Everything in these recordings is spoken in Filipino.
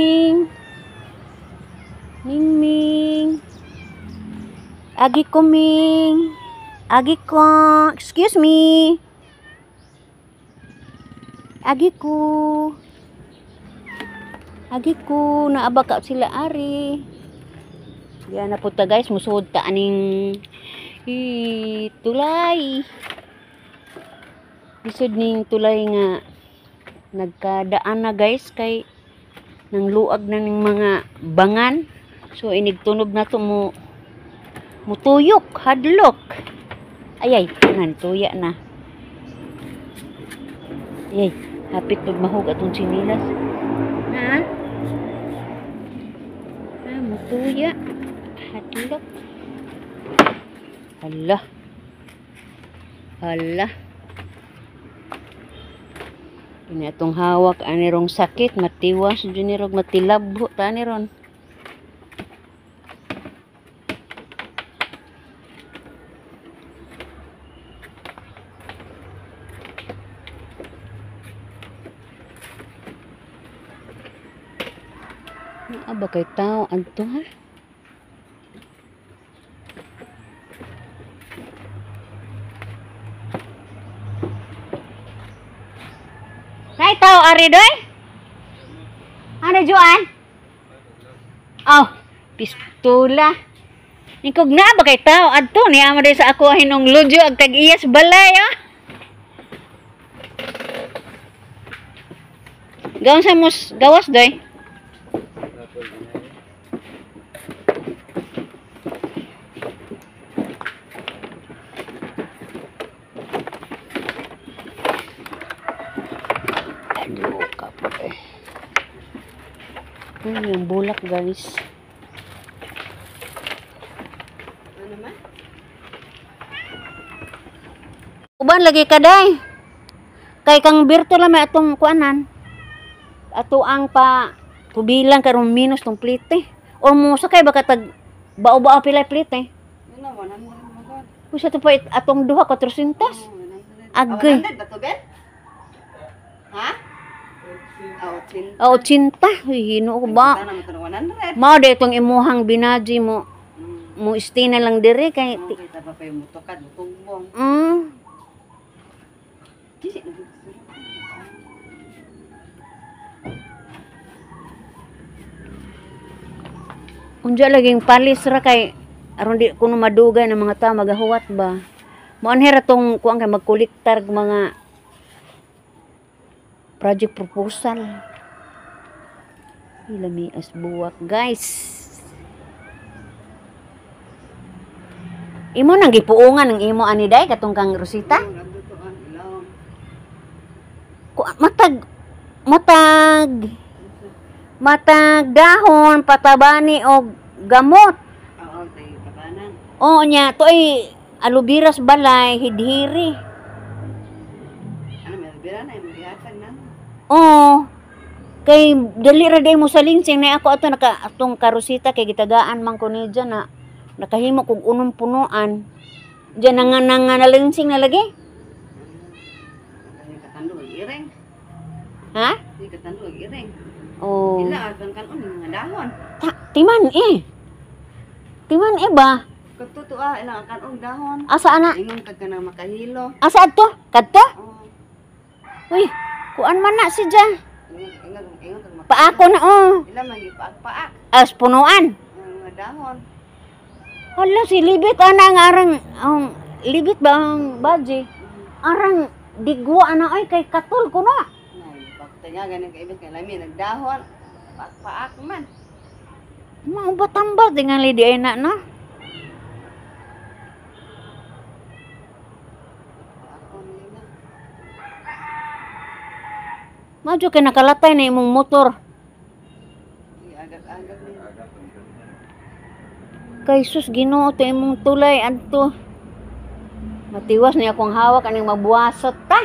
Ming. Ming. Agi ko, Ming. Agi ko. Excuse me. Agi ko. Naabaka sila ari. Yan na po ta guys. Musud ta aning tulay. Isod ning tulay nga nagkadaan na guys kay nang luag na ning mga bangan. So inigtunog na to mutuyok, hadlok. Ayay, tanan tuya na. Ayay, hapit pag mahug atong sinilas. Ha? Mutuya, hadlok. Hala. Ini atong hawak anirong sakit, matiwas, junirog matilabho ta aniron. Aba kay tao anto ha? Nay tao ari doy? Ano juan? Oh, pistola. Nikog na ba kay tao adto ni amo sa ako hinong lodyo ag tag-iyas balay oh. Gawon sa mus gawas doy. Yung bulak guys. Ano naman? Uban lagi ka day. Kay kang birto lang may atong kuanan. Ato ang pa tubilang karong minus tong plite. Or mo sakay baka tag bao-bao pilay plite. Ano mo nang magod. Kusa to pa atong duha 400. Agay. Ha? Oh, cinta. Hino ko ba? Mao de itong imuhang binaji mo. Mo stay na lang dire kay kita pa pay mutokad tugbong. Unja laging palis ra kay aron di kuno madugay ng mga tao magahuwat ba. Mo anhera tong kuan kay magkolektar mga project proposal. Ilami as buwak guys. Imo nang gipuungan ng imo ani day katong kang Rosita? Matag dahon patabani og gamot. Oo, tay tabanan. Oo nya to ay alubiras balay hidhiri. Ano may albira na imong gihatag na. Oo. Kay dali ra day mo sa linsing na ako ato naka atong karosita kay gitagaan man ko ni dyan na nakahimo kog unong punuan. Diyan nga nalinsing na lagi. Kay katando ireng. Ha? Di katando ireng. Oh. Ila atong kanon mga dahon. Timan ba? Katuto ila kanon dahon. Asa ana? Ingon kag kana makahilo. Asa adto? Kadto? Oo. Uy, kuan man na si Jan. Ingon kag Paako na ila magipaak-paak. As punuan. Mga dahon. Hala si Libit ana nga arang Libit ba ang baji? Arang digwa ana ay kay katul ko na. Tanya ganing kaibig kay lami nagdahon. Paak man. Mau batambal dengan lidi enak na. Maju kay nakalatay na imong motor. Agak-agak ni. Kay sus Ginoo to imong tulay adto. Matiwas ni akong hawak aning mabuwasot ta.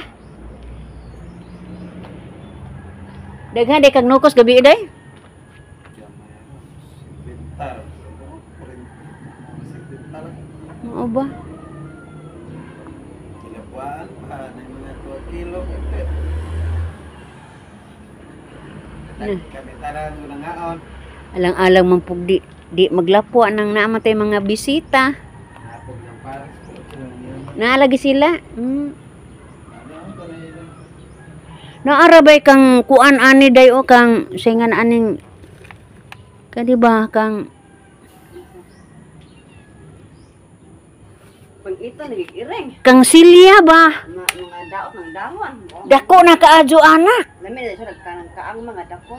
Daghan day kag nukos gabi day. Mao ba? Kami tara doon ang ngaon. Alang-alang man pug di maglapo nang naamatay mga bisita. Napog ng pares po. Naalagi sila. Ano ko na yun? Naarabay kang kuan ani day o kang singan aning kadi ba kang Pag ito nagigireng. kang silya ba? Mga daot ng dahon. Dako na kaadyo anak. Lami na siya nagkaang mga dako.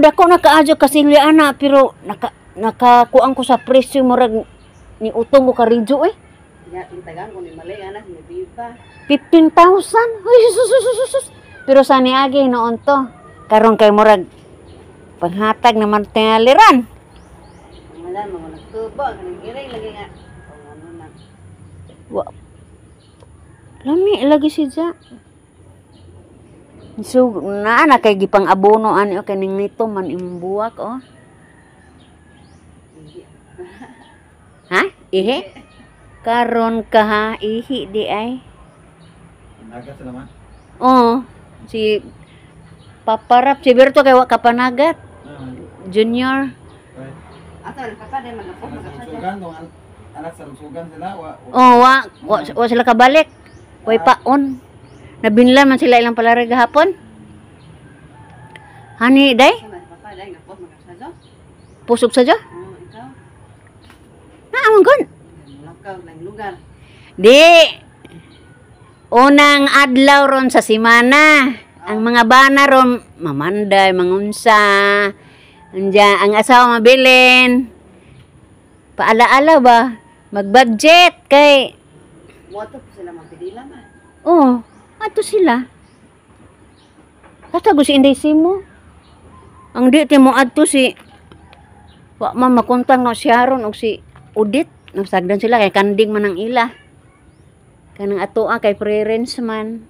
Dako na kaadyo ka silya anak pero nakakuan ko sa presyo murag ni utong ko ka ridyo eh. Ya, intagan ko ni Malay anak ni Biba. 15,000. Ay sus. Pero sa niagi noon to. Karon kay murag panghatag naman tinaliran. Mga mga nagtubo, nagigireng lagi nga. Ano na. Wa. Lami lagi siya. So, na kay gipang abono ani o kaning nito man imong buwak oh. Ha? Ihi? Karon ka ha, ihi di ay. Nagat sa naman. Oo. Si Paparap, si Berto kay wa kapanagat. Junior. Ato nakakade magapos Sugan dong anak sa sugan sila Oh, wa sila kabalik. Way paon. Nabinlan man sila ilang palari gahapon. Hani day? Papa dai ngapos magasajo. Pusog sa jo? Ikaw. Naamon gon. Lakaw ng lugar. Di. Unang adlaw ron sa simana. Ang mga bana ron mamanday, mangunsa. Anja ang asawa mabilin. Paala-ala ba? Mag-budget kay Wato po sila mapidila man. oh, ato sila. Katago si Inday Simo. Ang di ti mo adto si wa man makuntang no si Haron og si Udit. Nagsagdan sila kay kanding man ang ila. Kanang atoa kay preference man.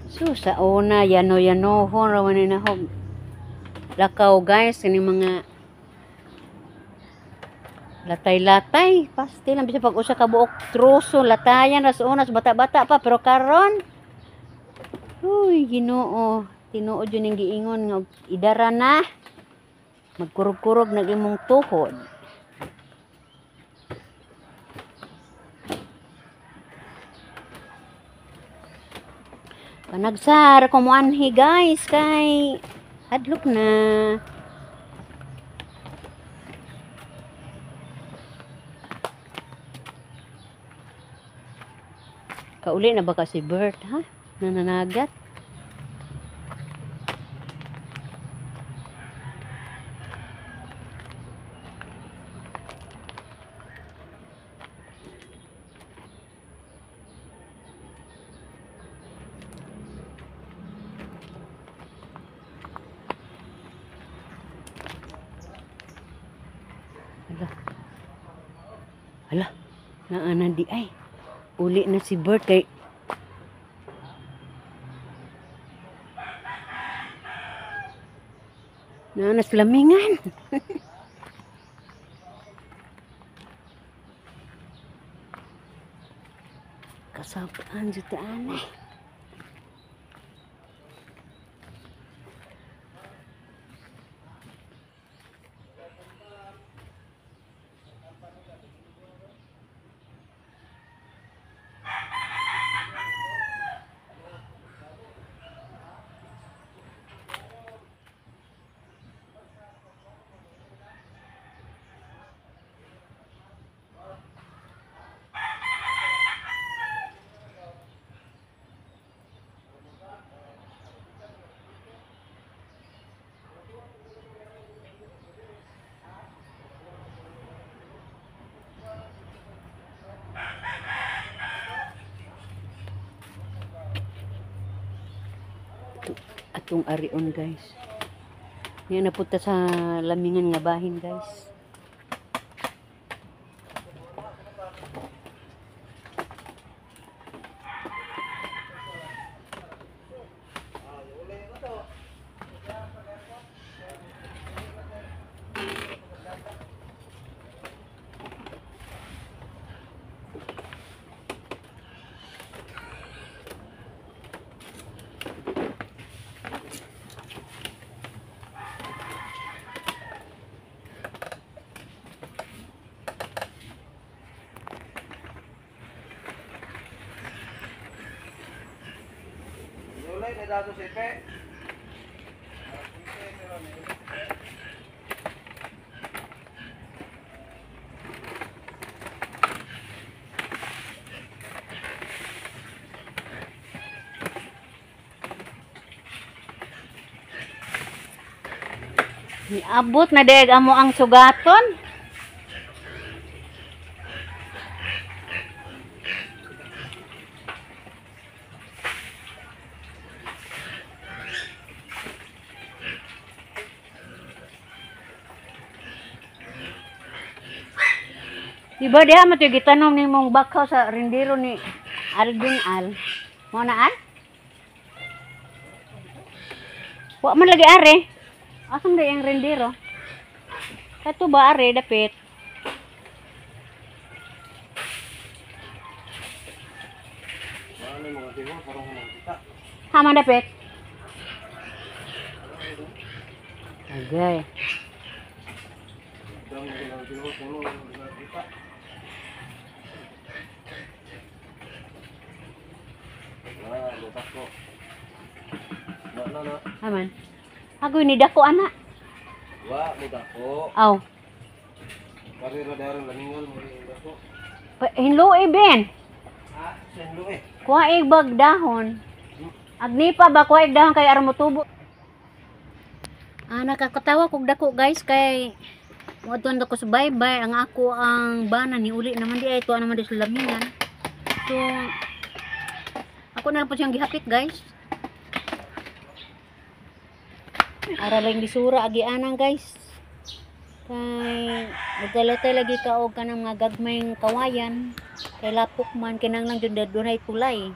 So sa una yano-yanohon raman ni nahog lakaw guys kini mga latay-latay pasti lang bisa pag usa ka buok troso latayan ras unas bata-bata pa pero karon uy Ginoo tinuod yun yung giingon nga idara na magkurog-kurog nag imong tuhod. Panagsar ko mo anhi guys kay hadlok na. Kauli na ba kasi Bert ha? Nananagat. Hala, naanan di ay. Uli na si Bert kay naanas lamingan. Kasapaan jutaan eh. Atong arion guys. Yan napunta sa lamingan nga bahin guys. Niabot na deg amo ang sugaton. Diba diha mo ito gitanong ni mong bakaw sa rindiro ni Alvin Al. Mo na Al? Wa man lagi are. Asam na yung rindiro? Kato ba are dapit? Hama dapit? Okay. Aman. Ako ni dako anak. Wa mo dako. Aw. Karira daro laningon mo ni dako. Hinlo ben. Ah, senlo eh. Kuha bag dahon. Agnipa ba kuha dahon kay aron motubo. Nakakatawa kog dako guys kay moadton ko sa bye-bye ang ako ang bana ni uli naman di ay tuwa naman di sa laminan. So ako na lang po siyang gihapit guys. Ara lang disura agi anang guys. Kay magdalatay lagi ka og kanang mga gagmayng kawayan. Kay lapok man kinahanglan jud dunay tulay.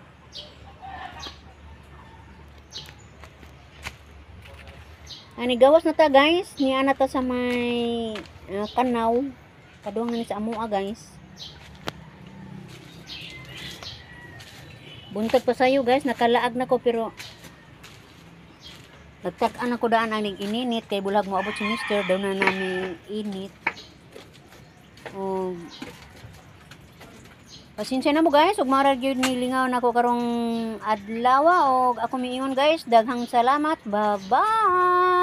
Ani gawas na ta guys, ni ana ta sa may kanaw. Kadung ni sa amoa guys. Buntag pa sayo guys, nakalaag na ko pero nagtag-an ako daan ang ininit kay bulag mo abot si mister daw na namin init. Pasensya na mo guys, ug mara gyud ni lingaw nako karong adlaw og ako miingon guys, daghang salamat. Bye-bye.